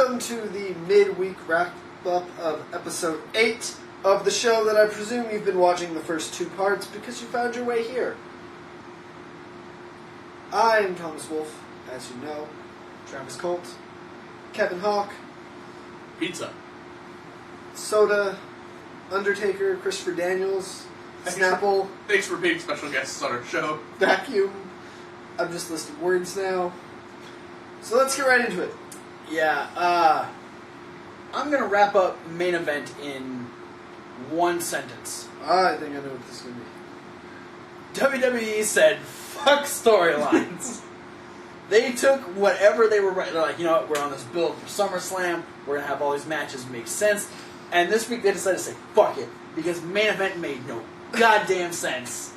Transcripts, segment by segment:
Welcome to the midweek wrap-up of episode 8 of the show that I presume you've been watching the first 2 parts because you found your way here. I am Thomas Wolfe, as you know, Travis Colt, Kevin Hawk, Pizza, Soda, Undertaker, Christopher Daniels, Snapple. Thanks for being special guests on our show. Vacuum. I'm just listing words now. So let's get right into it. Yeah, I'm going to wrap up main event in one sentence. I think I know what this is going to be. WWE said, fuck storylines. They took whatever they were writing. They're like, you know what, we're on this build for SummerSlam. We're going to have all these matches make sense. And this week they decided to say, fuck it. Because main event made no goddamn sense.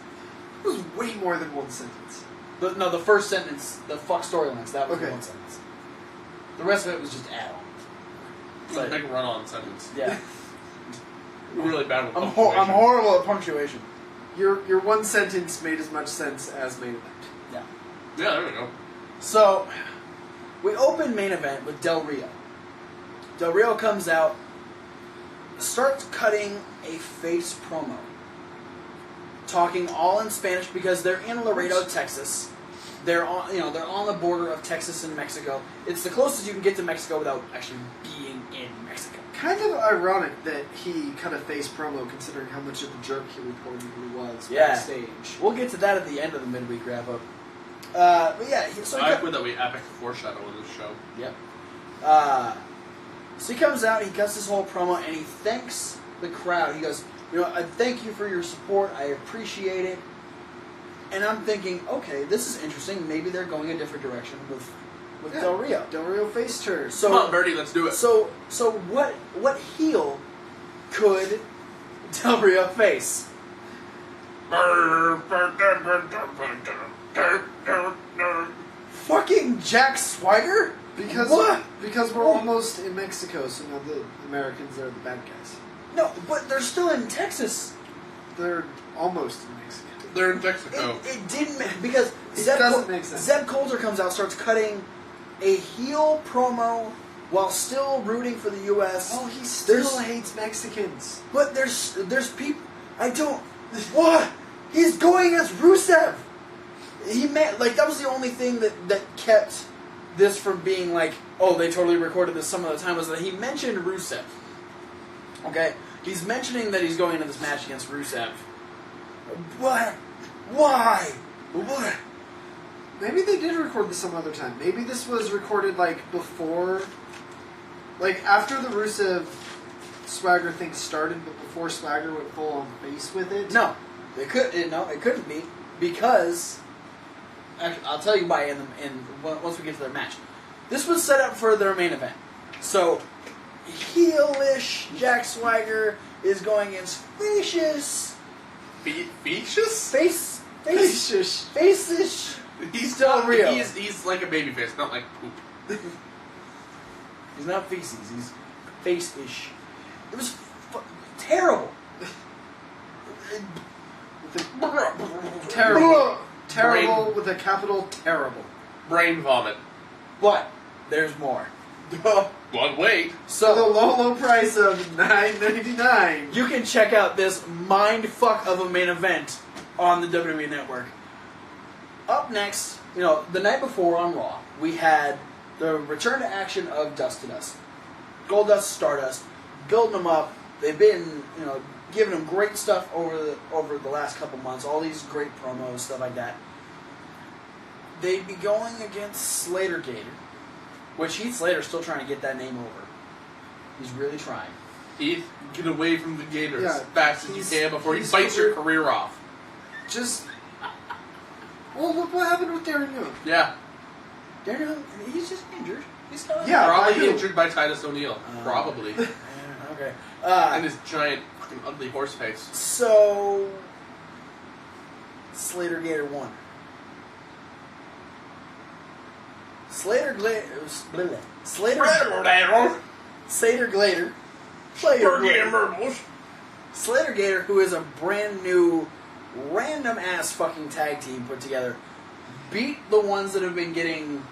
It was way more than one sentence. The first sentence, the fuck storylines, that was Okay. one sentence. The rest of it was just add-on. It's a big run-on sentence. Yeah. Really bad with I'm punctuation. horrible at punctuation. Your one sentence made as much sense as main event. Yeah. Yeah, there we go. So, we open main event with Del Rio. Del Rio comes out, starts cutting a face promo, talking all in Spanish because they're in Laredo, Texas. They're on the border of Texas and Mexico. It's the closest you can get to Mexico without actually being in Mexico. Kind of ironic that he cut a face promo considering how much of a jerk he reportedly was backstage. We'll get to that at the end of the midweek wrap up. But yeah, so I like that we epic foreshadow in this show. Yep. So he comes out, he cuts this whole promo, and he thanks the crowd. He goes, I thank you for your support. I appreciate it. And I'm thinking, okay, this is interesting. Maybe they're going a different direction with Del Rio. Del Rio face turn. So, come on, Birdie, let's do it. So what heel could Del Rio face? Fucking Jack Swagger? Because we're almost in Mexico, so now the Americans are the bad guys. No, but they're still in Texas. They're almost in Mexico. They're in Mexico. It didn't because It doesn't make sense. Zeb Coulter comes out, starts cutting a heel promo while still rooting for the U.S. Oh, he still hates Mexicans. But there's people. I don't. What? He's going as Rusev. He meant that was the only thing that kept this from being like, oh, they totally recorded this some of the time, was that he mentioned Rusev. Okay, he's mentioning that he's going into this match against Rusev. What? Why? What? Maybe they did record this some other time. Maybe this was recorded before, after the Rusev Swagger thing started, but before Swagger went full on face with it. No, it couldn't be because I'll tell you why once we get to their match. This was set up for their main event, so heelish Jack Swagger is going against Facious. Facious? Facious. He's Del Rio. He's like a baby face, not like poop. He's not feces. He's face-ish. It was terrible. Terrible with a capital terrible. Brain vomit. But there's more. One wait. So the low price of $9.99. You can check out this mind fuck of a main event on the WWE Network. Up next, the night before on Raw, we had the return to action of Dust to Dust. Goldust, Stardust, building them up. They've been, giving them great stuff over the last couple months. All these great promos, stuff like that. They'd be going against Slater Gator, which Heath Slater's still trying to get that name over. He's really trying. Heath, get away from the Gators as fast as you can before he he's bites your career off. Just... Well, look what happened with Darren Young. Yeah. Darren Young, he's just injured. He's not. Yeah, Probably injured by Titus O'Neil. Probably. Okay. And his giant, fucking ugly horse face. So, Slater Gator won. Slater Gator, who is a brand new, random ass fucking tag team put together, beat the ones that have been getting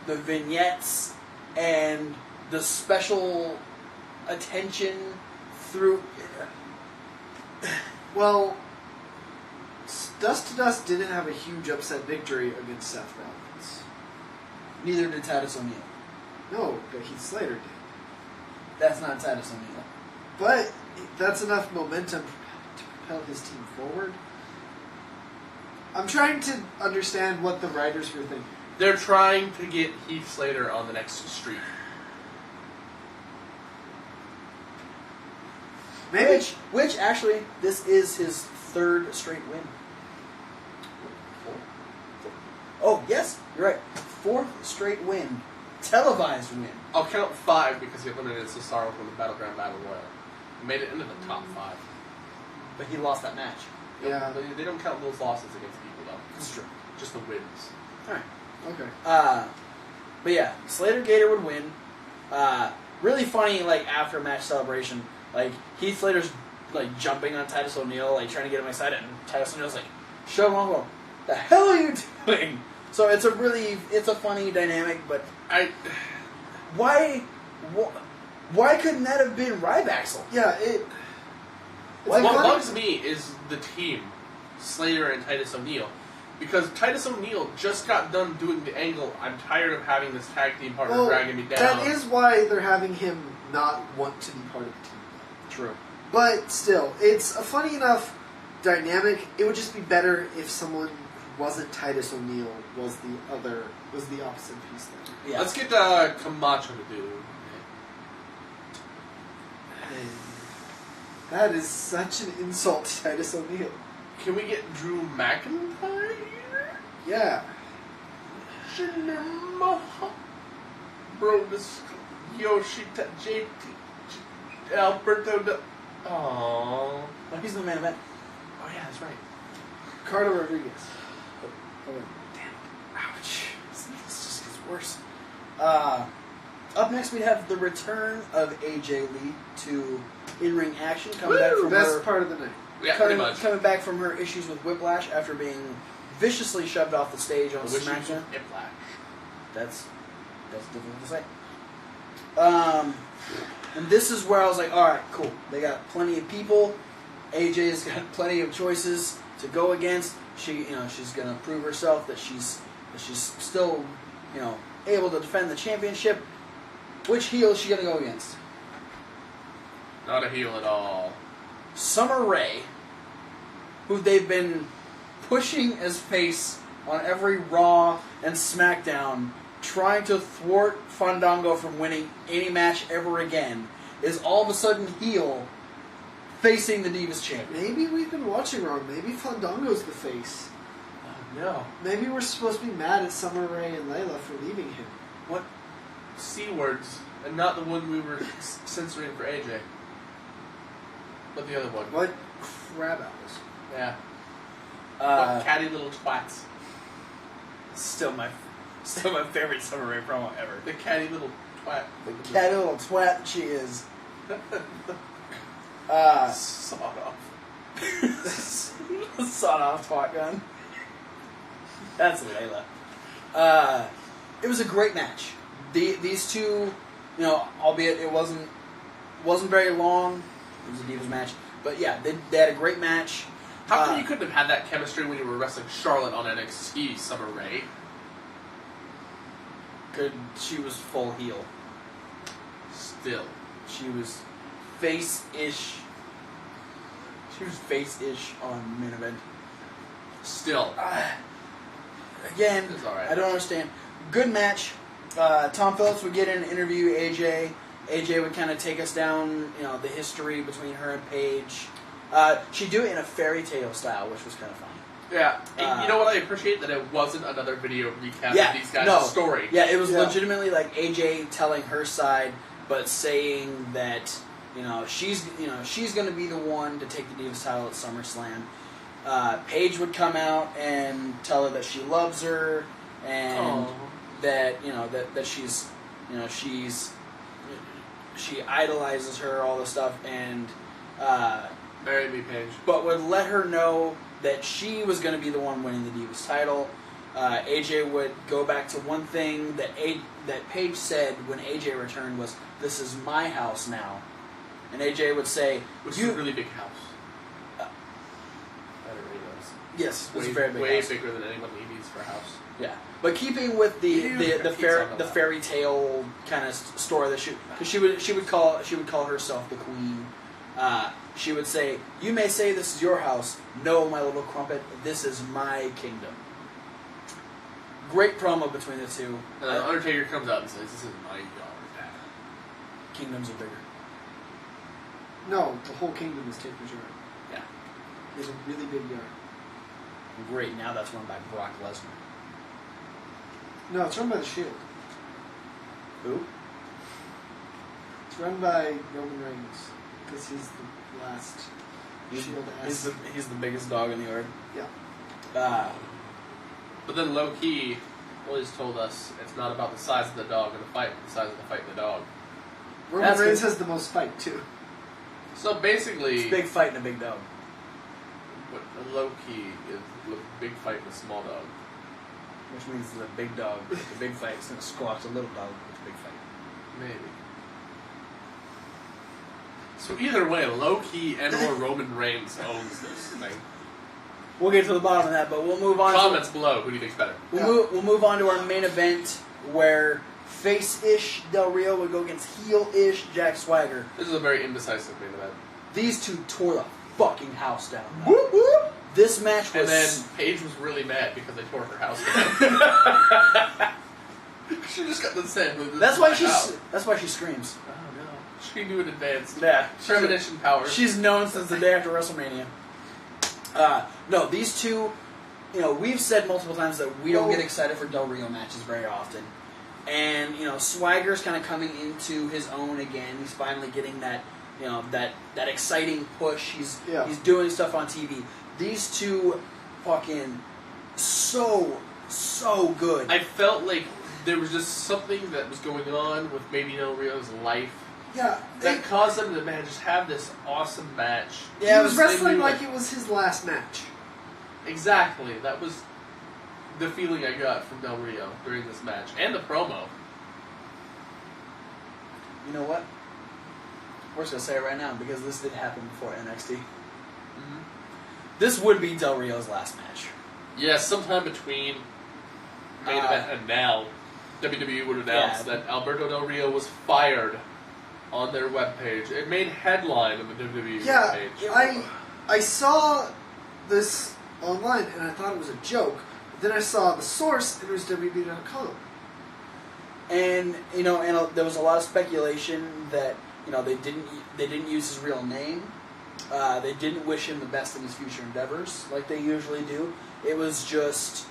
the vignettes and the special attention through. Well, Dust to Dust didn't have a huge upset victory against Seth Rollins. Neither did Titus O'Neil. No, but Heath Slater did. That's not Titus O'Neil. But that's enough momentum to propel his team forward. I'm trying to understand what the writers were thinking. They're trying to get Heath Slater on the next streak. Maybe. Which actually, this is his third straight win. Oh, yes, you're right. Fourth straight win. Televised win. I'll count 5 because he eliminated Cesaro from the Battleground Battle Royal. He made it into the top 5. But he lost that match. Yeah. They don't count those losses against people, though. That's true. Just the wins. Alright. Okay. But yeah, Slater Gator would win. Really funny, like, after match celebration, like, Heath Slater's, like, jumping on Titus O'Neil, like, trying to get him excited, and Titus O'Neil's like, show him off, the hell are you doing? So it's a funny dynamic, but why couldn't that have been Rybaxel? Yeah, what bugs me is the team, Slater and Titus O'Neil. Because Titus O'Neil just got done doing the angle, I'm tired of having this tag team partner dragging me down. That is why they're having him not want to be part of the team. True. But still, it's a funny enough dynamic. It would just be better if someone who wasn't Titus O'Neil was the opposite piece there. Yeah. Let's get Camacho to do. That is such an insult to Titus O'Neil. Can we get Drew McIntyre here? Yeah. Brodus, Yoshita, JT, Alberto. Aww. Oh, he's in the main event. Oh yeah, that's right. Carter Rodriguez. Oh, damn. Ouch. This just gets worse. Up next, we have the return of AJ Lee to in-ring action, coming back from best part of the night. Yeah, pretty much. Coming back from her issues with Whiplash after being viciously shoved off the stage on SmackDown. Whiplash. That's difficult to say. And this is where I was like, all right, cool. They got plenty of people. AJ's got plenty of choices to go against. She's gonna prove herself that she's still, able to defend the championship. Which heel is she gonna go against? Not a heel at all. Summer Rae, who they've been pushing as face on every Raw and SmackDown, trying to thwart Fandango from winning any match ever again, is all of a sudden heel facing the Divas champion. Maybe we've been watching wrong. Maybe Fandango's the face. Oh, no. Maybe we're supposed to be mad at Summer Rae and Layla for leaving him. What C words, and not the one we were censoring for AJ. But the other one. What crab apples? Yeah. What catty little twats. Still my favorite Summer Rae promo ever. The catty little twat. The catty little twat she is. Sawed off. Sawed off twat gun. That's Layla. It was a great match. These two, albeit it wasn't very long. It was a Divas match, but yeah, they had a great match. How come you couldn't have had that chemistry when you were wrestling Charlotte on NXT, Summer Rae? She was full heel. Still. She was face-ish. She was face-ish on main event. Still. Again, It's all right. I don't understand. Good match. Tom Phillips would get in and interview AJ. AJ would kind of take us down, the history between her and Paige. She'd do it in a fairy tale style, which was kind of funny. Yeah. And you know what I appreciate? That it wasn't another video recap of these guys' story. Yeah, it was legitimately like AJ telling her side, but saying that, she's going to be the one to take the Divas title at SummerSlam. Paige would come out and tell her that she loves her and that that she's she idolizes her, all this stuff, and Marry me, Paige. but would let her know that she was going to be the one winning the Divas title. AJ would go back to one thing that Paige said when AJ returned was, "This is my house now," and AJ would say, "Which is a really big house." Yes, it's way, a very big way house. bigger than anyone needs for a house. Yeah, but keeping with the fairy tale kind of story that she would call herself the queen. She would say, "You may say this is your house. No, my little crumpet, this is my kingdom." Great promo between the two. Undertaker comes out and says, "This is my yard." Kingdoms are bigger. No, the whole kingdom is Taker's yard. Yeah, It's a really big yard. great. Now that's run by Brock Lesnar. No, it's run by the Shield. Who? It's run by Roman Reigns because he's the last Shield ass. He's the biggest dog in the yard. Yeah. But then low key always told us it's not about the size of the dog in the fight, but the size of the fight in the dog. Roman Reigns has the most fight too. So basically, It's a big fight and a big dog. what a low key is a big fight with a small dog. Which means the big dog, the big fight is going to squash the little dog with a big fight. Maybe. So either way, low key and or Roman Reigns owns this thing. We'll get to the bottom of that, but we'll move on. Comments below. Who do you think's better? We'll move on to our main event where face-ish Del Rio would go against heel-ish Jack Swagger. This is a very indecisive main event. These two tore the fucking house down. Whoop whoop! This match was... And then Paige was really mad because they tore her house down. She just got the same. That's why she screams. Oh no. She knew in advance. Yeah. Premonition powers. She's known since the day after WrestleMania. No, these two, we've said multiple times that we don't get excited for Del Rio matches very often. And, Swagger's kind of coming into his own again. He's finally getting that, that exciting push. He's doing stuff on TV. These two fucking so good. I felt like there was just something that was going on with maybe Del Rio's life. Yeah. That caused them to, just have this awesome match. Yeah, he was wrestling like it was his last match. Exactly. That was the feeling I got from Del Rio during this match. And the promo. You know what? We're just going to say it right now because this did happen before NXT. Mm-hmm. This would be Del Rio's last match. Yeah, sometime between main event and now, WWE would announce that Alberto Del Rio was fired on their webpage. It made headline on the WWE webpage. I saw this online and I thought it was a joke. Then I saw the source and it was WWE.com. And there was a lot of speculation that they didn't use his real name. They didn't wish him the best in his future endeavors like they usually do. It was just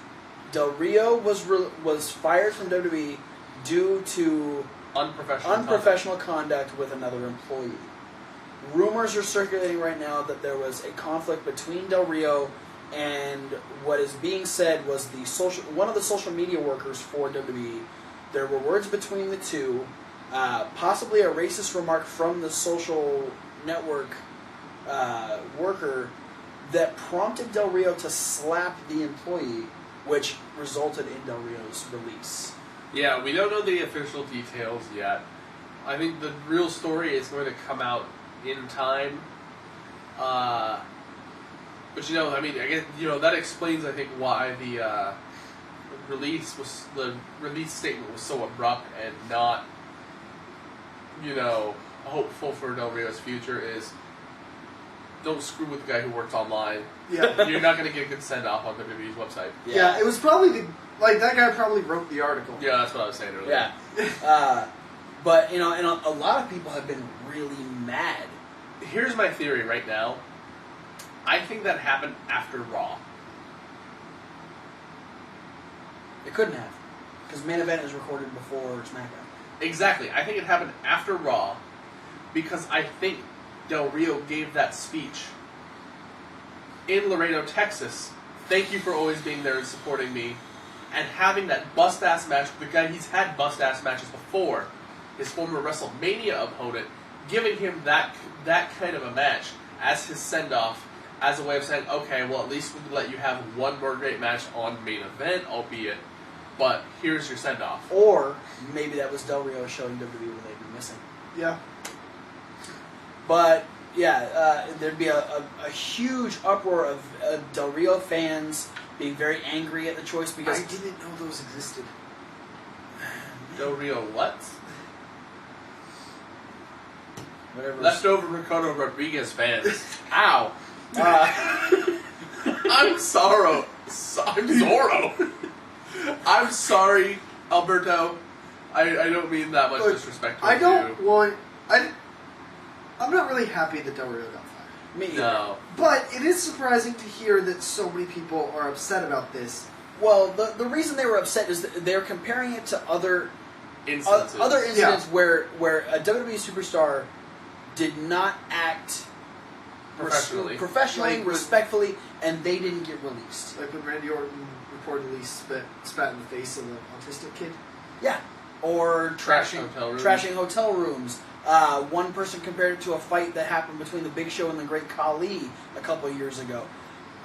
Del Rio was fired from WWE due to unprofessional conduct with another employee. Rumors are circulating right now that there was a conflict between Del Rio and what is being said was one of the social media workers for WWE. There were words between the two, possibly a racist remark from the social network worker that prompted Del Rio to slap the employee, which resulted in Del Rio's release. Yeah, we don't know the official details yet. I think the real story is going to come out in time. But I guess that explains, I think, why the release statement was so abrupt and not, hopeful for Del Rio's future. Is don't screw with the guy who works online. Yeah, you're not going to get a good send off on WWE's website. Yeah, it was probably that guy probably wrote the article. Yeah, that's what I was saying earlier. Yeah, but and a lot of people have been really mad. Here's my theory right now. I think that happened after Raw. It couldn't have, because main event is recorded before SmackDown. Exactly. I think it happened after Raw, because I think Del Rio gave that speech in Laredo, Texas. Thank you for always being there and supporting me, and having that bust-ass match with the guy he's had bust-ass matches before, his former WrestleMania opponent, giving him that kind of a match as his send-off, as a way of saying, okay, well, at least we can let you have one more great match on main event, albeit, but here's your send-off. Or maybe that was Del Rio showing WWE what they'd be missing. Yeah. But, yeah, there'd be a huge uproar of Del Rio fans being very angry at the choice because... I didn't know those existed. Del Rio what? Whatever. Leftover Ricardo Rodriguez fans. Ow. I'm sorrow. I'm Zorro. I'm sorry, Alberto. I don't mean that much disrespect to I you. don't want... I'm not really happy that Del Rio got fired. Me either. No. But it is surprising to hear that so many people are upset about this. Well, the reason they were upset is that they're comparing it to other Instances. other incidents where a WWE superstar did not act Professionally. Like when- respectfully, and they didn't get released. Like when Randy Orton reportedly spat in the face of an autistic kid. Yeah. Or Trashing hotel rooms. Trashing hotel rooms. One person compared it to a fight that happened between the Big Show and the Great Khali a couple of years ago.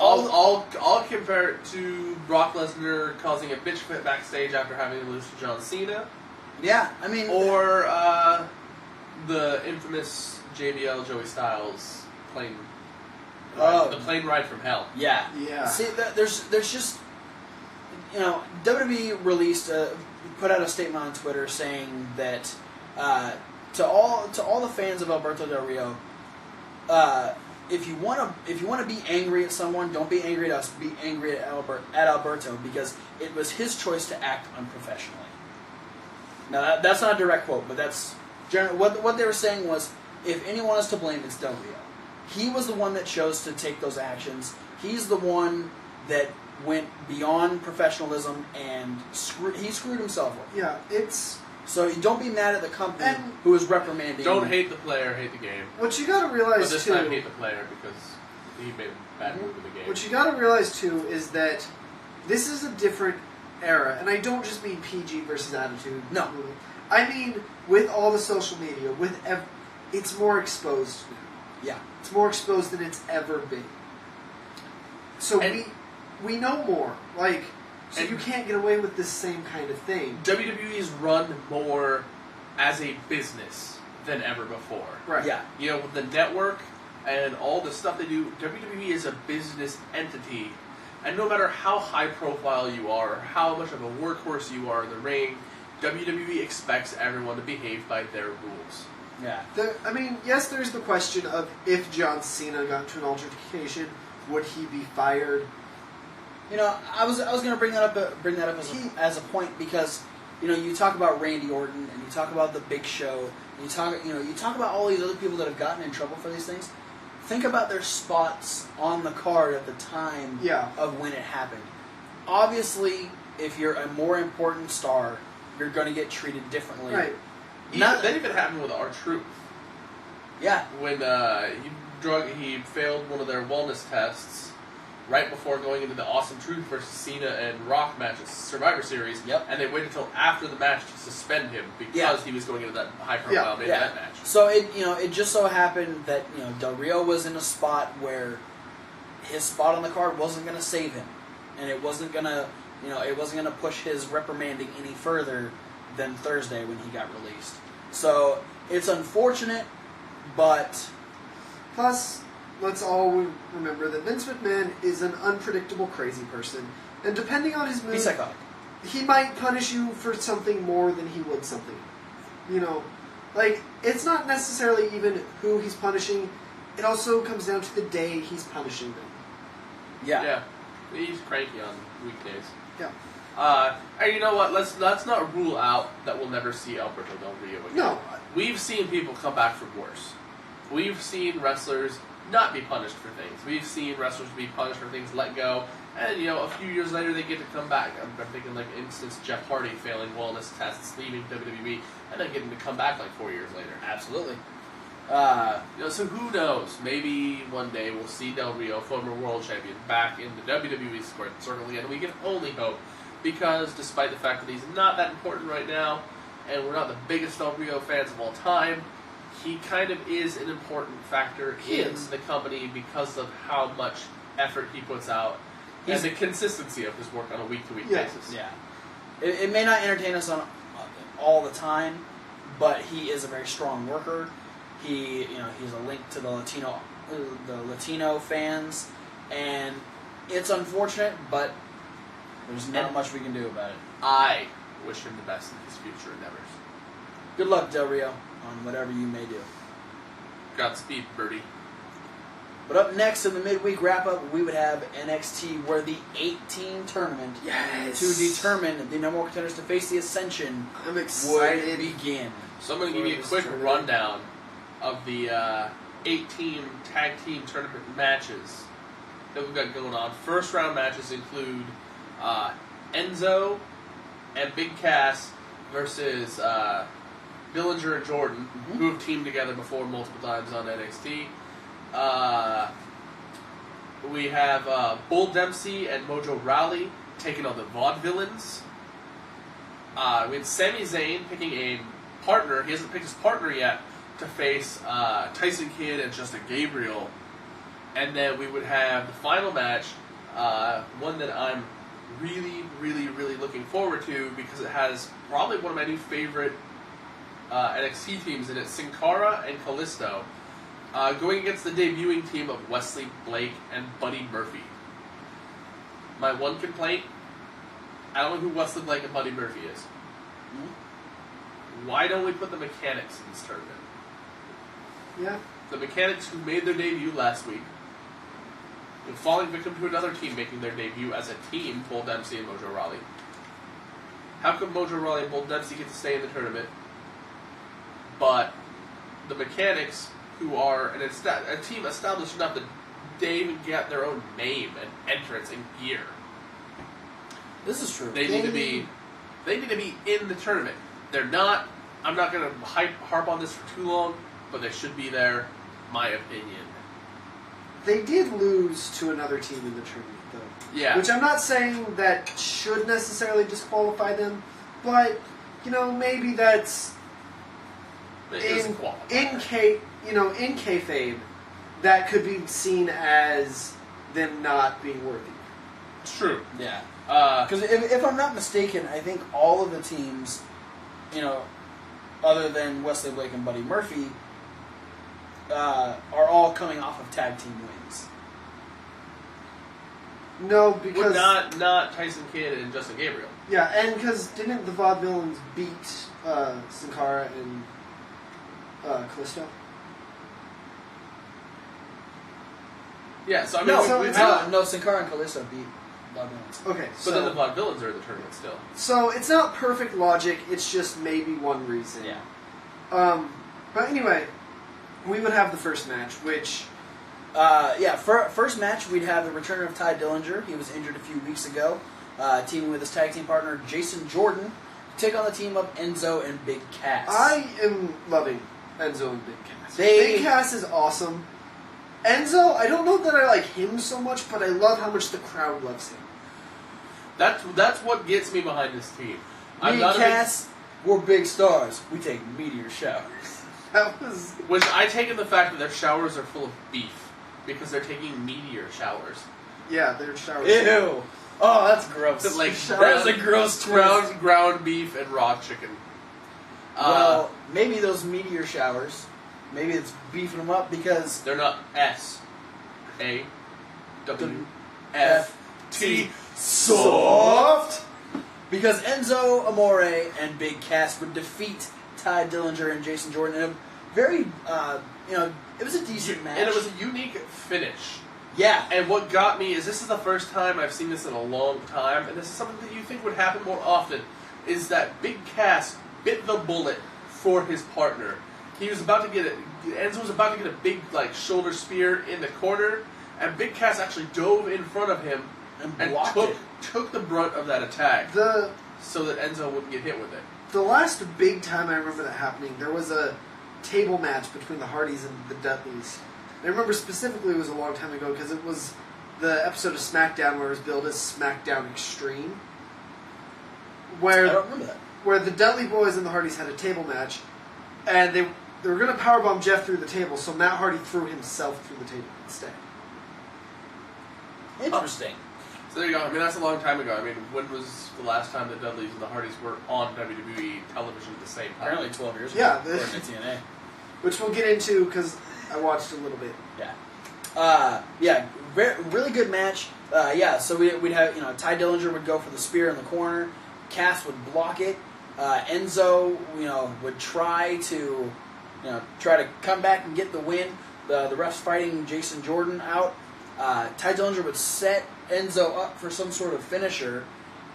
I'll compare it to Brock Lesnar causing a bitch fit backstage after having to lose to John Cena. Yeah, I mean... Or the infamous JBL Joey Styles plane... the plane ride from hell. Yeah. Yeah. See, there's just... You know, WWE put out a statement on Twitter saying that to all the fans of Alberto Del Rio, if you want to be angry at someone, don't be angry at us. Be angry at Alberto because it was his choice to act unprofessionally. Now that's not a direct quote, but that's what they were saying was if anyone is to blame, it's Del Rio. He was the one that chose to take those actions. He's the one that went beyond professionalism and he screwed himself up. Yeah, it's... So don't be mad at the company And who is reprimanding Don't you. hate the player, hate the game. What you gotta realize, But this too... time hate the player because he made a bad move in the game. What you gotta realize, too, is that this is a different era. And I don't just mean PG versus Attitude. No. I mean, with all the social media, it's more exposed now. Yeah. It's more exposed than it's ever been. So we know more. Like, so you can't get away with this same kind of thing. WWE is run more as a business than ever before. Right. Yeah. You know, with the network and all the stuff they do, WWE is a business entity. And no matter how high profile you are, or how much of a workhorse you are in the ring, WWE expects everyone to behave by their rules. Yeah. Yes, there's the question of if John Cena got into an altercation, would he be fired? You know, I was going to bring that up as a point because you talk about Randy Orton and you talk about the Big Show. And you talk about all these other people that have gotten in trouble for these things. Think about their spots on the card at the time of when it happened. Obviously, if you're a more important star, you're going to get treated differently. Right. That even happened with R-Truth. Yeah. When he failed one of their wellness tests right before going into the Awesome Truth versus Cena and Rock match at Survivor Series. Yep. And they waited until after the match to suspend him because he was going into that high-profile main event match. So it just so happened that Del Rio was in a spot where his spot on the card wasn't going to save him, and it wasn't going to push his reprimanding any further than Thursday when he got released. So it's unfortunate, but Plus, let's all remember that Vince McMahon is an unpredictable, crazy person. And depending on his mood, he's psychotic. He might punish you for something more than he would something. It's not necessarily even who he's punishing. It also comes down to the day he's punishing them. Yeah. He's cranky on weekdays. Yeah. And you know what? Let's not rule out that we'll never see Alberto Del Rio again. No. We've seen people come back from worse. We've seen wrestlers not be punished for things. We've seen wrestlers be punished for things, let go, and a few years later they get to come back. I'm thinking like instance Jeff Hardy failing wellness tests, leaving WWE, and then getting to come back like 4 years later. Absolutely. So who knows? Maybe one day we'll see Del Rio, former world champion, back in the WWE circle again. We can only hope, because despite the fact that he's not that important right now, and we're not the biggest Del Rio fans of all time, he kind of is an important factor in the company because of how much effort he puts out and the consistency of his work on a week-to-week basis. Yeah. It may not entertain us on all the time, but he is a very strong worker. He's a link to the Latino fans, and it's unfortunate, but there's not much we can do about it. I wish him the best in his future endeavors. Good luck, Del Rio, on whatever you may do. Godspeed, Birdie. But up next in the midweek wrap-up, we would have NXT, where the 8-team tournament to determine the number one contenders to face the Ascension I'm excited. would begin. So I'm going to give you a quick rundown of the 8-team tag team tournament matches that we've got going on. First round matches include Enzo and Big Cass versus Dillinger and Jordan, who have teamed together before multiple times on NXT. We have Bull Dempsey and Mojo Rawley taking on the Vaudevillains. We had Sami Zayn picking a partner. He hasn't picked his partner yet to face Tyson Kidd and Justin Gabriel. And then we would have the final match, one that I'm really, really, really looking forward to because it has probably one of my new favorite NXT teams in it, Sin Cara and Kalisto, going against the debuting team of Wesley Blake and Buddy Murphy. My one complaint, I don't know who Wesley Blake and Buddy Murphy is. Why don't we put the Mechanics in this tournament? Yeah. The Mechanics who made their debut last week, and falling victim to another team making their debut as a team, Bull Dempsey and Mojo Rawley. How come Mojo Rawley and Bull Dempsey get to stay in the tournament, but the Mechanics, who are a team established enough that they even get their own name and entrance and gear? This is true. They need to be in the tournament. They're not. I'm not going to harp on this for too long, but they should be there. My opinion. They did lose to another team in the tournament, though. Yeah. Which I'm not saying that should necessarily disqualify them, but maybe that's in kayfabe, that could be seen as them not being worthy. It's true. Yeah. Because if I'm not mistaken, I think all of the teams, other than Wesley Blake and Buddy Murphy, are all coming off of tag team wins. No, because not Tyson Kidd and Justin Gabriel. Yeah, and because didn't the Vaudevillains beat Sin Cara and Kalisto? Yeah, so I mean, no, Sin Cara and Kalisto beat Vaudevillains. Okay, but then the Vaudevillains are in the tournament still. So it's not perfect logic. It's just maybe one reason. Yeah. But anyway, we would have the first match, which. First match, we'd have the return of Ty Dillinger. He was injured a few weeks ago. Teaming with his tag team partner, Jason Jordan, to take on the team of Enzo and Big Cass. I am loving Enzo and Big Cass. Big Cass is awesome. Enzo, I don't know that I like him so much, but I love how much the crowd loves him. That's what gets me behind this team. Me and Cass, we're big stars. We take meteor showers. Which I take in the fact that their showers are full of beef, because they're taking meteor showers. Yeah, their showers. Ew. Oh, that's gross. That's a gross twist. Ground beef and raw chicken. Well, maybe those meteor showers, maybe it's beefing them up because... They're not S-A-W-F-T. Soft! Because Enzo Amore and Big Cass would defeat Ty Dillinger and Jason Jordan in a very, it was a decent match. And it was a unique finish. Yeah. And what got me is this is the first time I've seen this in a long time, and this is something that you think would happen more often, is that Big Cass bit the bullet for his partner. He was about to get it. Enzo was about to get a big shoulder spear in the corner, and Big Cass actually dove in front of him and took the brunt of that attack, so that Enzo wouldn't get hit with it. The last big time I remember that happening, there was a table match between the Hardys and the Dudleys. I remember specifically it was a long time ago because it was the episode of SmackDown where it was billed as SmackDown Extreme. I don't remember that. Where the Dudley Boys and the Hardys had a table match, and they were going to powerbomb Jeff through the table, so Matt Hardy threw himself through the table instead. Interesting. So there you go. I mean, that's a long time ago. I mean, when was the last time the Dudleys and the Hardys were on WWE television at the same time? Apparently 12 years Yeah, ago. According to TNA. Which we'll get into because I watched a little bit. Yeah. Really good match. So we'd have, Ty Dillinger would go for the spear in the corner. Cass would block it. Enzo, would try to come back and get the win. The refs fighting Jason Jordan out. Ty Dillinger would set Enzo up for some sort of finisher,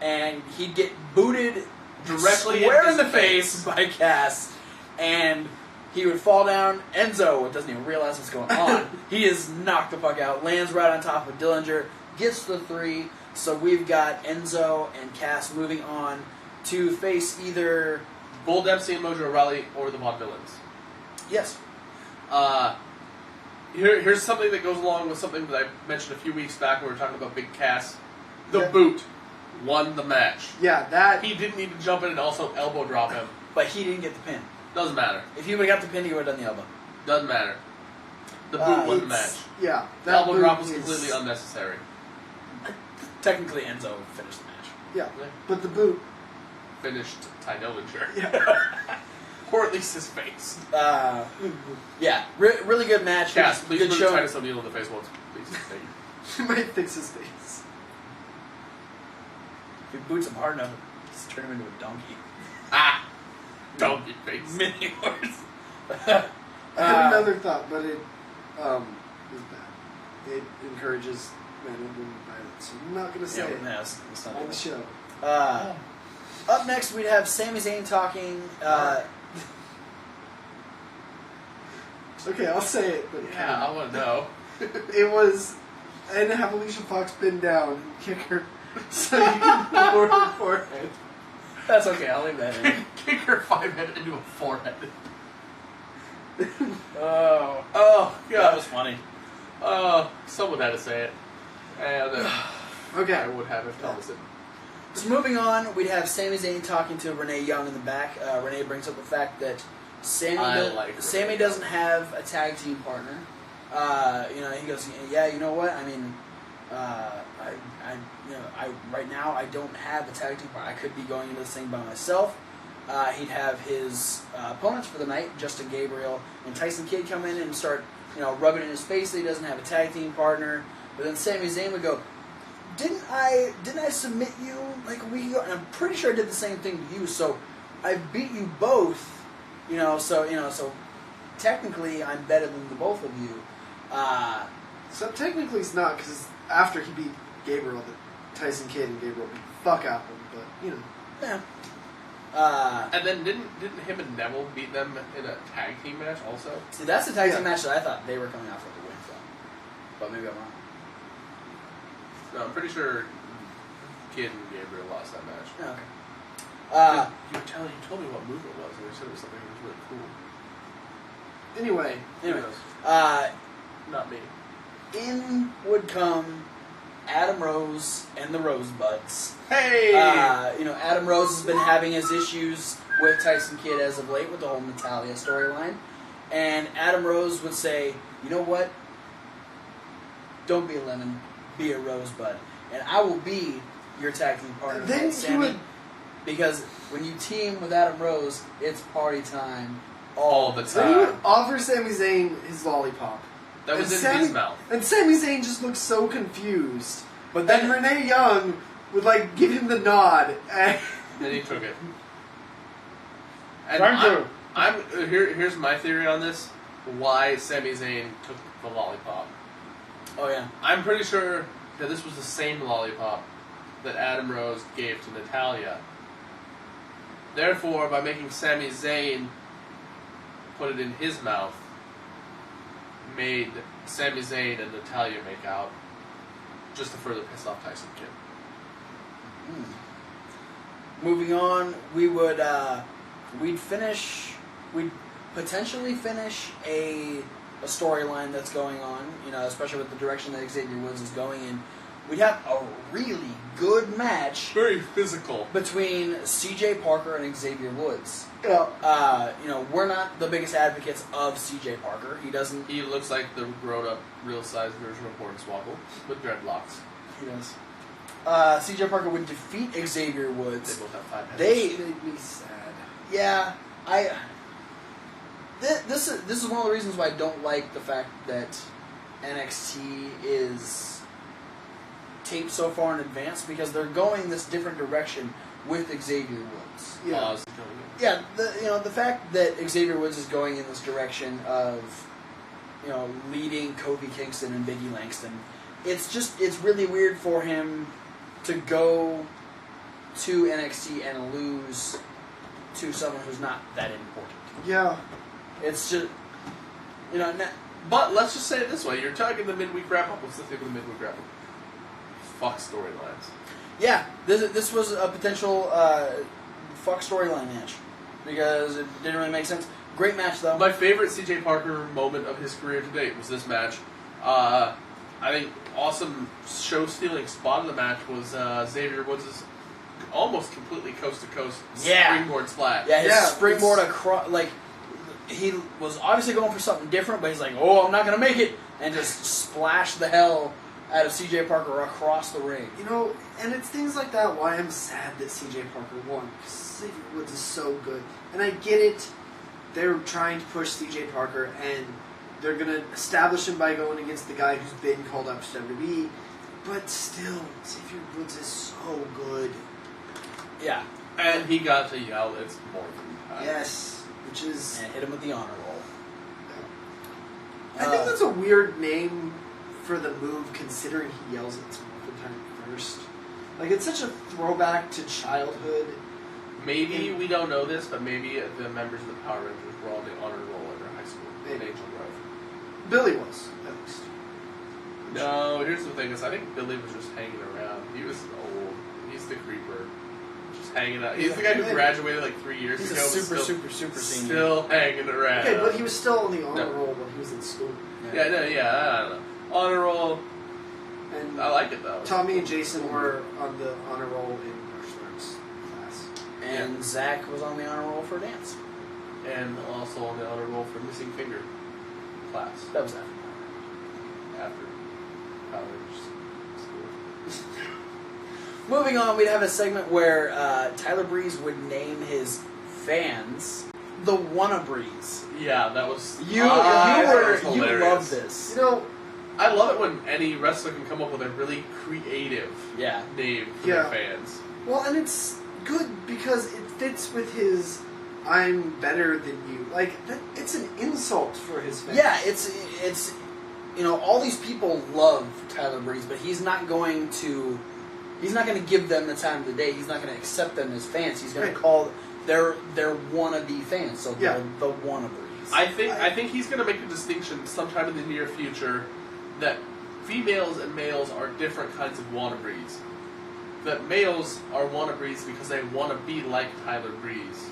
and he'd get booted directly square in the face by Cass, and he would fall down. Enzo doesn't even realize what's going on. He is knocked the fuck out, lands right on top of Dillinger, gets the 3. So we've got Enzo and Cass moving on to face either Bull Dempsey and Mojo Rawley or the Vaudevillains. Yes. Here's something that goes along with something that I mentioned a few weeks back when we were talking about Big Cass. The Boot won the match. Yeah, that... He didn't need to jump in and also elbow drop him. But he didn't get the pin. Doesn't matter. If he would have got the pin, he would have done the elbow. Doesn't matter. The Boot won the match. Yeah. The elbow drop was completely unnecessary. Technically, Enzo finished the match. Yeah, but the Boot... Finished Ty Dillinger. Yeah. Or at least his face. Really good match. Cass, please good put show. Titus O'Neil in the face once. Please. Thank you. She might fix his face. If he boots him hard enough, just turn him into a donkey. Donkey face. Mini horse. I had another thought, but it is bad. It encourages men and women violence. So I'm not going to say it It's not on the show. Up next, we'd have Sami Zayn talking. Okay, I'll say it. But Yeah, I want to know. It was, and have Alicia Fox pinned down and kick her so you can lower her forehead. That's okay, I'll leave that in. Kick her 5-head into a forehead. Oh, God. that was funny. Someone had to say it. And Okay. I would have if Thomas didn't. So moving on, we'd have Sami Zayn talking to Renee Young in the back. Renee brings up the fact that Sami doesn't have a tag team partner. He goes, yeah, you know what? I mean, right now I don't have a tag team partner. I could be going into this thing by myself. He'd have his opponents for the night, Justin Gabriel and Tyson Kidd, come in and start, rubbing in his face that he doesn't have a tag team partner. But then Sami Zayn would go, Didn't I submit you like a week ago? And I'm pretty sure I did the same thing to you. So I beat you both. So technically I'm better than the both of you. So technically it's not, because after he beat Gabriel, Tyson Kidd and Gabriel beat the fuck out of him. But Yeah. And then didn't him and Neville beat them in a tag team match also? See, that's the tag team match that I thought they were coming out for the win from. But maybe I'm wrong. No, I'm pretty sure Kidd and Gabriel lost that match. Oh, okay. You told me what move it was, and you said it was something that was really cool. anyway. Anyway, Not me. in would come Adam Rose and the Rosebuds. Hey! Adam Rose has been having his issues with Tyson Kidd as of late with the whole Natalya storyline. And Adam Rose would say, you know what? Don't be a lemon, be a rosebud. And I will be your tag team partner, Then Sammy. Because when you team with Adam Rose, it's party time all the So he would time. offer Sami Zayn his lollipop. That was And in his mouth. And Sami Zayn just looked so confused. But then Renee Young would give him the nod. And Then he took it. And here's my theory on this. Why Sami Zayn took the lollipop. Oh yeah. I'm pretty sure that this was the same lollipop that Adam Rose gave to Natalya. Therefore, by making Sami Zayn put it in his mouth, made Sami Zayn and Natalya make out, just to further piss off Tyson Kidd. Moving on, we'd potentially finish a storyline that's going on, especially with the direction that Xavier Woods is going in. we'd have a really good match Very physical. between C.J. Parker and Xavier Woods. Yeah. We're not the biggest advocates of C.J. Parker. He doesn't. He looks like the grown-up, real-size version of Hornswoggle with dreadlocks. He does. C.J. Parker would defeat Xavier They Woods. both have 5 heads. It made me sad. Yeah, This is one of the reasons why I don't like the fact that NXT is taped so far in advance, because they're going this different direction with Xavier Woods. Yeah. Pause. Yeah, the fact that Xavier Woods is going in this direction of leading Kofi Kingston and Biggie Langston, it's really weird for him to go to NXT and lose to someone who's not that important. Yeah. It's just But let's just say it this way: you're talking the midweek wrap-up. What's the thing of the midweek wrap-up? Fuck storylines. yeah. This was a potential fuck storyline match because it didn't really make sense. Great match though. My favorite CJ Parker moment of his career to date was this match. I think awesome show-stealing spot of the match was Xavier Woods' almost completely coast-to-coast springboard splash. Yeah, his Yeah, springboard across, he was obviously going for something different, but he's like, oh, I'm not going to make it, and just splashed the hell out of CJ Parker across the ring. And it's things like that why I'm sad that CJ Parker won, because Xavier Woods is so good. And I get it, they're trying to push CJ Parker, and they're going to establish him by going against the guy who's been called up to WWE, but still, Xavier Woods is so good. Yeah. And he got to yell, it's more than time. Yes. Which is... And hit him with the honor roll. I think that's a weird name for the move, considering he yells at Morphin Time first. It's such a throwback to childhood. Maybe, we don't know this, but maybe the members of the Power Rangers were on the honor roll in their high school in Maybe. Angel Grove. Billy was, at least. No, here's the thing: is I think Billy was just hanging around. He was old. He's the creeper, just hanging out. He's the guy who graduated 3 years He's ago. a but super senior. Still hanging around. Okay, but he was still on the honor roll when he was in school. Yeah, I don't know. Honor roll. And I like it though. Tommy and Jason were on the honor roll in martial arts class. And Zach was on the honor roll for dance. And also on the honor roll for missing finger class That was after college school. Moving on, we'd have a segment where Tyler Breeze would name his fans the Wanna Breeze. Yeah, that was You hilarious. love this. I love it when any wrestler can come up with a really creative name for their fans. Well, and it's good because it fits with his "I'm better than you." It's an insult for his fans. Yeah, it's all these people love Tyler Breeze, but he's not going to give them the time of the day. He's not going to accept them as fans. He's going to call their wannabe fans. So they're the Wanna Breeze. I think he's going to make a distinction sometime in the near future that females and males are different kinds of wannabes. That males are wannabes because they want to be like Tyler Breeze.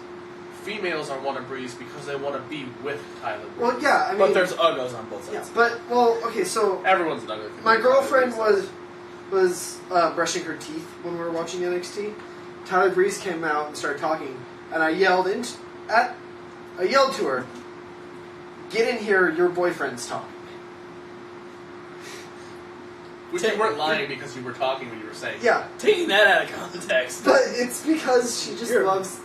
Females are wannabes because they want to be with Tyler Breeze. Well, yeah, I mean, but there's uggos on both sides. Yeah, but okay, so everyone's an uggo. my girlfriend was brushing her teeth when we were watching NXT. Tyler Breeze came out and started talking, and I yelled to her, "Get in here! Your boyfriend's talking." Which you weren't lying because you were talking when you were saying. Yeah, Taking that out of context. but it's because she just loves.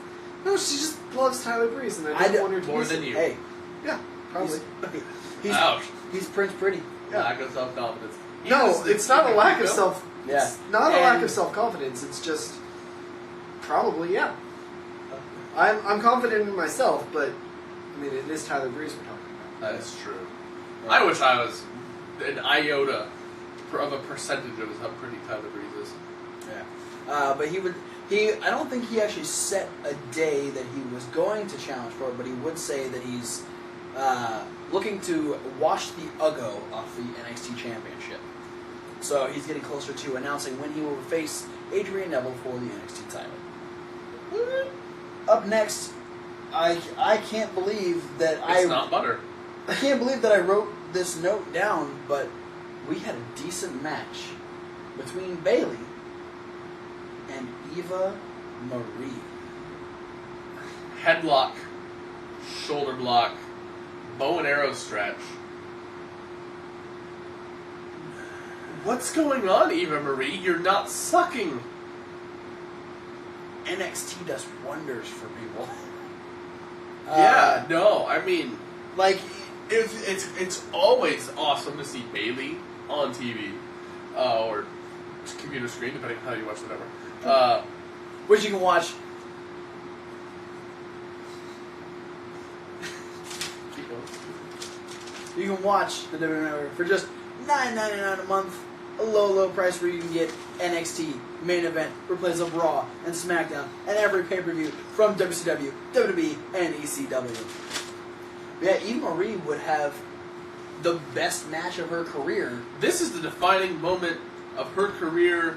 No, she just loves Tyler Breeze, and I don't want her to more use than it. you. Hey, Yeah, probably. Ouch. He's Prince Pretty. Yeah. Lack of self-confidence. No, it's not a lack of self. Yeah. It's not a lack of self-confidence. It's just probably I'm confident in myself, but I mean it is Tyler Breeze we're talking about. That is true. I wish I was an iota of a percentage of how pretty Tyler Breeze is. Yeah. But I don't think he actually set a day that he was going to challenge for it, but he would say that he's looking to wash the Uggo off the NXT Championship. So he's getting closer to announcing when he will face Adrian Neville for the NXT title. Up next, I can't believe that It's not butter. I can't believe that I wrote this note down, but we had a decent match between Bayley and Eva Marie. Headlock, shoulder block, bow and arrow stretch. What's going on, Eva Marie? You're not sucking. NXT does wonders for people. Yeah, no, I mean, like, it's always awesome to see Bayley on TV or computer screen, depending on how you watch whatever. which you can watch. Keep going. You can watch the WWE Network for just $9.99 a month, a low price where you can get NXT, Main Event, replays of Raw and SmackDown, and every pay-per-view from WCW, WWE, and ECW. Yeah, Eva Marie would have the best match of her career. This is the defining moment of her career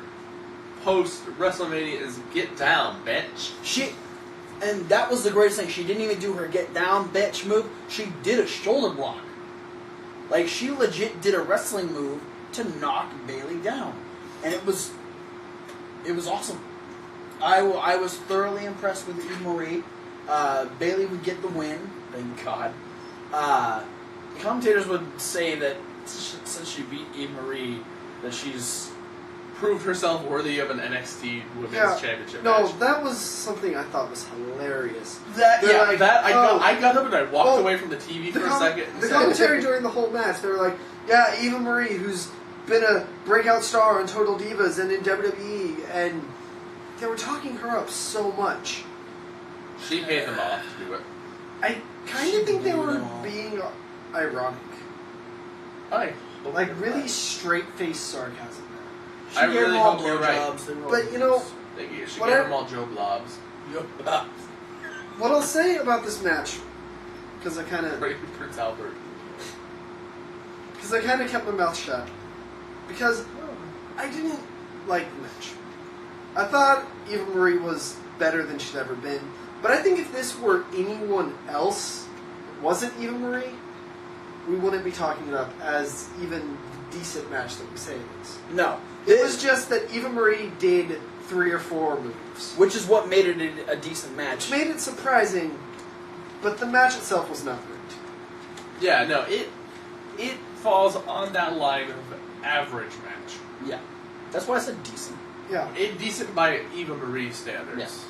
post WrestleMania is get down, bitch. And that was the greatest thing. She didn't even do her get down, bitch move. She did a shoulder block. Like, she legit did a wrestling move to knock Bayley down. And it was awesome. I was thoroughly impressed with Eva Marie. Bayley would get the win. Thank God. Commentators would say that since she beat Eva Marie, that she's Proved herself worthy of an NXT Women's Championship No, match. that was something I thought was hilarious. I got up and I walked away from the TV for a second. And The said, commentary during the whole match, they were like, yeah, Eva Marie, who's been a breakout star on Total Divas and in WWE, and they were talking her up so much. She paid them off to do it. I kind of think they were being ironic. Like, really straight-faced sarcasm there. She I gave really them all hope you're right. blowjobs. They were all But, you know, She What gave I- them all Joe Blobs. what I'll say about this match, because I kind of Prince Albert. kept my mouth shut, because I didn't like the match. I thought Eva Marie was better than she'd ever been, but I think if this were anyone else, it wasn't Eva Marie, we wouldn't be talking it up as even the decent match that we say it is. No. It was just that Eva Marie did 3 or 4 moves. Which is what made it a decent match. Which made it surprising, but the match itself was not great. Yeah, no, it falls on that line of average match. Yeah. That's why I said decent. Yeah. Decent by Eva Marie standards. Yes.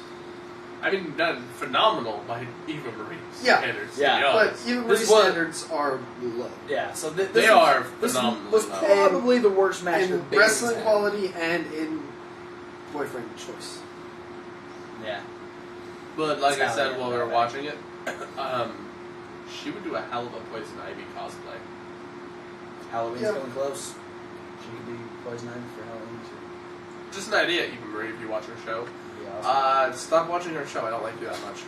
I mean, not phenomenal by Eva Marie Yeah. standards. Yeah. To be But honest. Eva Marie's This was- standards are low. Yeah, so They this are was phenomenally low. probably the worst match In that Bayley's wrestling had. quality and in boyfriend choice. Yeah. But like I It's said how while they we were are. watching it, she would do a hell of a Poison Ivy cosplay. Halloween's Yeah. coming close. She could be Poison Ivy for Halloween too. Just an idea, Eva Marie, if you watch her show. Yeah, awesome. Stop watching her show. I don't like you that much.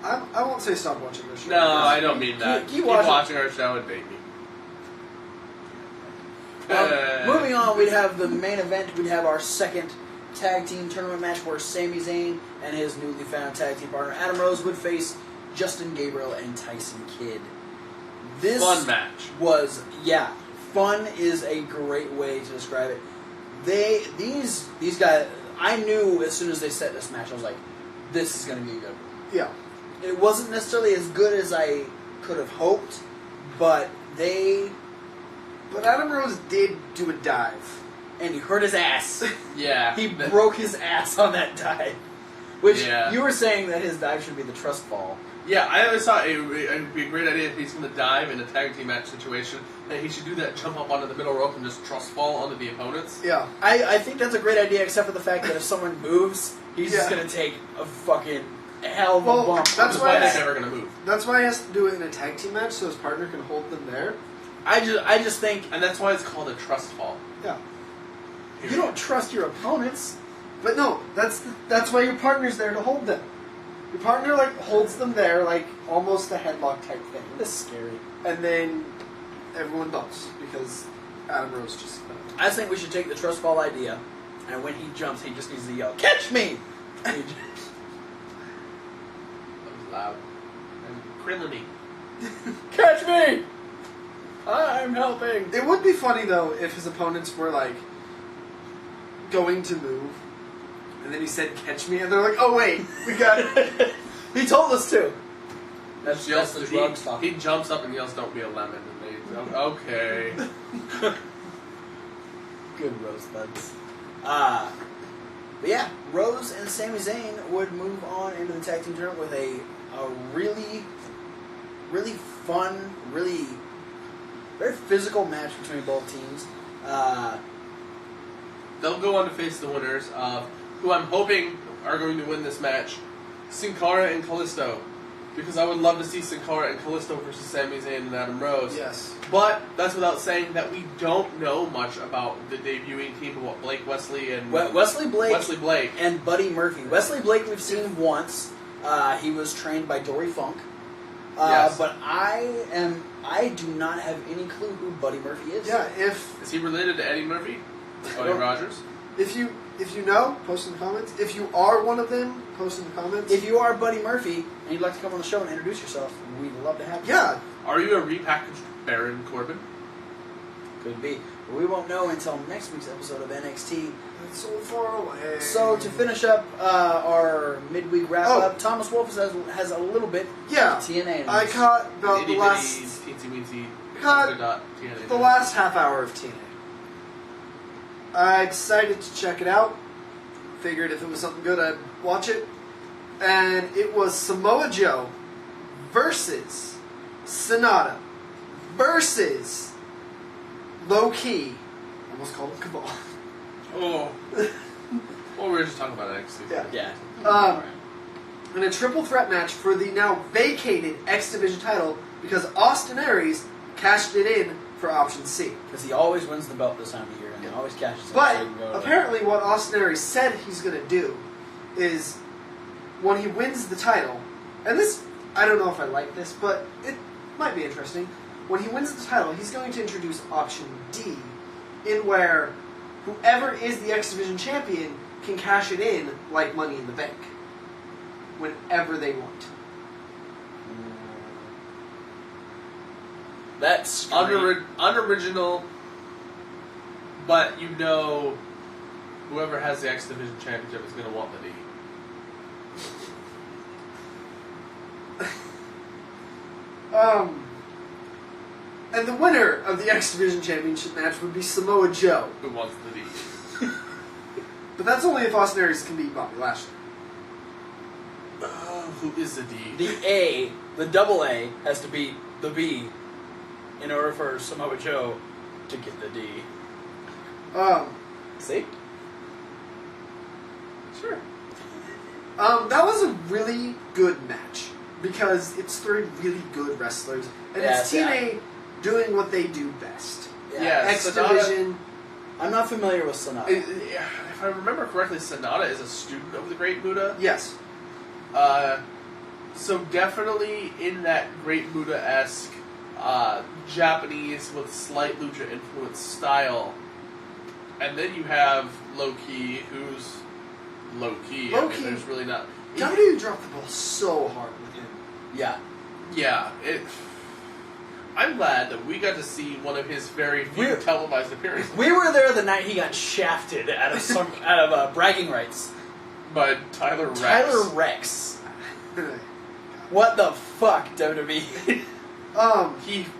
I won't say stop watching this show. No, I don't mean that. Keep Keep watching. watching her show and date me. Moving on, we'd have the main event. We'd have our second tag team tournament match where Sami Zayn and his newly found tag team partner Adam Rose would face Justin Gabriel and Tyson Kidd. This Fun match. was, fun is a great way to describe it. These guys, I knew as soon as they set this match, I was like, this is going to be a good one. Yeah. It wasn't necessarily as good as I could have hoped, but But Adam Rose did do a dive. and he hurt his ass. Yeah. He broke his ass on that dive. Which, Yeah. you were saying that his dive should be the trust fall. Yeah, I always thought it would be a great idea if he's going to dive in a tag team match situation, that he should do that jump up onto the middle rope and just trust fall onto the opponents. Yeah. I think that's a great idea, except for the fact that if someone moves, he's just Yeah. going to take a fucking hell of a Well, bump. that's That's why why I- he's never going to move. That's why he has to do it in a tag team match so his partner can hold them there. I just think And that's why it's called a trust fall. Yeah. you don't trust your opponents. But no, that's why your partner's there to hold them. Your partner holds them there almost a headlock type thing. That's scary. And then everyone dumps because Adam Rose just I think we should take the trust fall idea, and when he jumps, he just needs to yell, "Catch me!" And he just- That was loud. And criminally. Catch me! I'm helping. It would be funny though if his opponents were like going to move, and then he said, "Catch me," and they're like, "Oh wait, we got." He told us to. That's Yells, the drugs talking. he jumps up and yells, "Don't be a lemon," and they okay. Good rosebuds. But yeah, Rose and Sami Zayn would move on into the tag team tournament with a really, really fun, really very physical match between both teams. They'll go on to face the winners of who I'm hoping are going to win this match, Sin Cara and Kalisto. Because I would love to see Sin Cara and Kalisto versus Sami Zayn and Adam Rose. Yes. But that's without saying that we don't know much about the debuting team of what Blake Wesley and Wesley Blake and Buddy Murphy. Wesley Blake we've seen once. He was trained by Dory Funk. Yes. But I do not have any clue who Buddy Murphy is. Yeah, is he related to Eddie Murphy? Buddy Rogers? if you know, post in the comments. If you are one of them, post in the comments. If you are Buddy Murphy and you'd like to come on the show and introduce yourself, we'd love to have you. Yeah. Are you a repackaged Baron Corbin? Could be. But we won't know until next week's episode of NXT. It's so far away. So to finish up our midweek wrap-up, Thomas Wolfe has a little bit of TNA. I caught about the last... the last half hour of TNA. I decided to check it out. Figured if it was something good, I'd watch it. And it was Samoa Joe versus Sonata versus Low Key. Almost called him Cabal. Oh. Well, we were just talking about NXT. Yeah. In a triple threat match for the now vacated X Division title because Austin Aries cashed it in for option C. Because he always wins the belt this time of year, and he always cashes it. But apparently what Austin Aries said he's going to do is when he wins the title, and this, I don't know if I like this, but it might be interesting. When he wins the title, he's going to introduce option D, in where whoever is the X Division champion can cash it in like Money in the Bank whenever they want. That's unoriginal, but you know whoever has the X Division championship is going to want the D. And the winner of the X Division championship match would be Samoa Joe. Who wants the D? But that's only if Austin Aries can beat Bobby Lashley. Who is the D? The double A has to beat the B in order for Samoa Joe to get the D. See? Sure. That was a really good match because it's three really good wrestlers, and it's TNA doing what they do best. Yeah, X Division. I'm not familiar with Sonata. If I remember correctly, Sonata is a student of the Great Buddha. Yes. So definitely in that Great Buddha-esque Japanese with slight lucha influence style. And then you have Low-Key, who's low-key. I mean, there's really not... WWE dropped the ball so hard with him. Yeah. Yeah. I'm glad that we got to see one of his very few televised appearances. We were there the night he got shafted out of bragging rights. By Tyler Rex. Tyler Rex. What the fuck, WWE?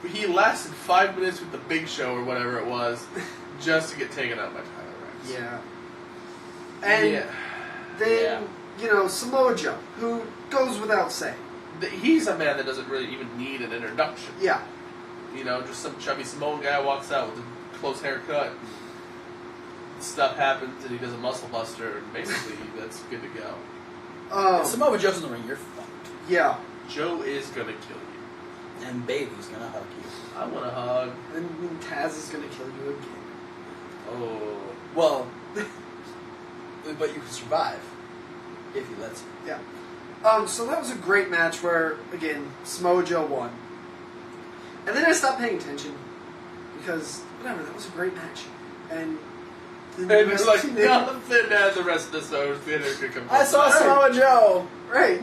He lasted 5 minutes with the Big Show or whatever it was, just to get taken out by Tyler Rex. Yeah. And then, Samoa Joe, who goes without saying. He's a man that doesn't really even need an introduction. Yeah. Just some chubby Samoan guy walks out with a close haircut. Stuff happens and he does a muscle buster, and basically that's good to go. Samoa Joe's in the ring, you're fucked. Yeah. Joe is gonna kill you. And Baby's gonna hug you. I want a hug. And Taz is gonna kill you again. Oh. Well, but you can survive if he lets you. Yeah. So that was a great match where, again, Samoa Joe won. And then I stopped paying attention because, whatever, that was a great match. And there's like nothing as the rest of the show theater could come. I saw Samoa Joe. Right.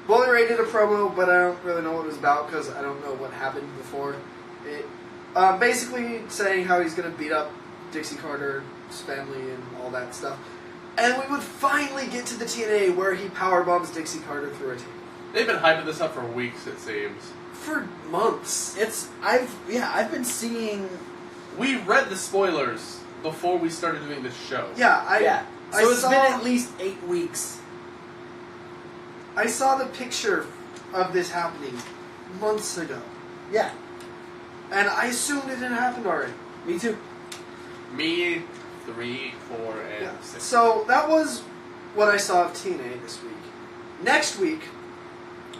Bully Ray did a promo, but I don't really know what it was about because I don't know what happened before it. Basically saying how he's going to beat up Dixie Carter's family and all that stuff. And we would finally get to the TNA where he powerbombs Dixie Carter through a table. They've been hyping this up for weeks, it seems. For months. I've been seeing. We read the spoilers before we started doing this show. Yeah. So it's been at least 8 weeks. I saw the picture of this happening months ago. Yeah. And I assumed it had happened already. Me too. Me, 3, 4, and 6. So that was what I saw of TNA this week. Next week,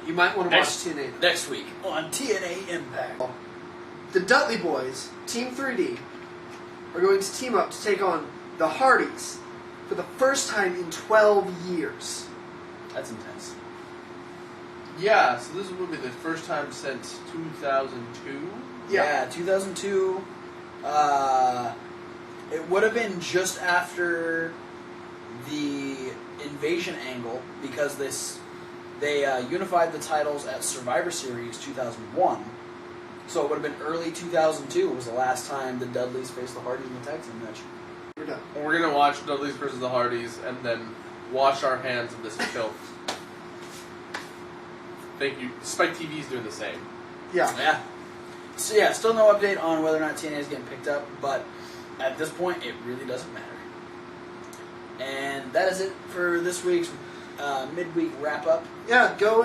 you might want to watch TNA. Next week on TNA Impact. The Dudley Boys, Team 3D, are going to team up to take on the Hardys for the first time in 12 years. That's intense. Yeah, so this will be the first time since 2002. Yeah, 2002. It would have been just after the invasion angle because they unified the titles at Survivor Series 2001. So it would have been early 2002 was the last time the Dudleys faced the Hardys in the tag team match. We're done. We're going to watch Dudleys versus the Hardys and then wash our hands of this filth. Thank you. Spike TV's doing the same. Yeah. So yeah, still no update on whether or not TNA is getting picked up, but at this point, it really doesn't matter. And that is it for this week's midweek wrap-up. Yeah, go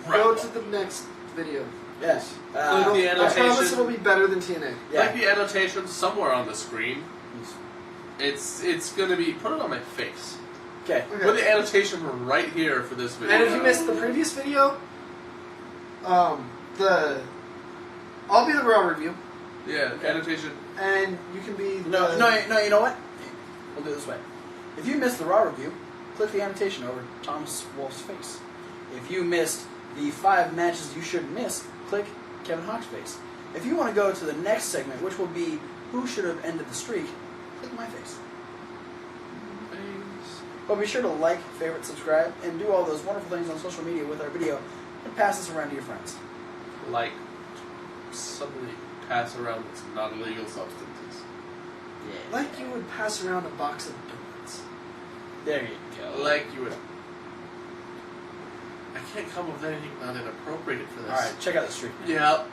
Go to the next video. Yes. The I annotation. promise it'll be better than TNA. Yeah. Like the annotation somewhere on the screen. It's going to be... Put it on my face. Okay. Put the annotation right here for this video. And if you missed the previous video, I'll be the Raw review, Yeah, annotation. and you can be No, you know what? We'll do it this way. If you missed the Raw review, click the annotation over Thomas Wolf's face. If you missed the 5 matches you shouldn't miss, click Kevin Hawk's face. If you want to go to the next segment, which will be Who Should Have Ended the Streak, click my face. But be sure to like, favorite, subscribe, and do all those wonderful things on social media with our video, and pass this around to your friends. Like, suddenly pass around that's not illegal substances. Yeah. like you would pass around a box of donuts. There you go. Like you would... I can't come up with anything not inappropriate for this. Alright, check out the streak. Yep.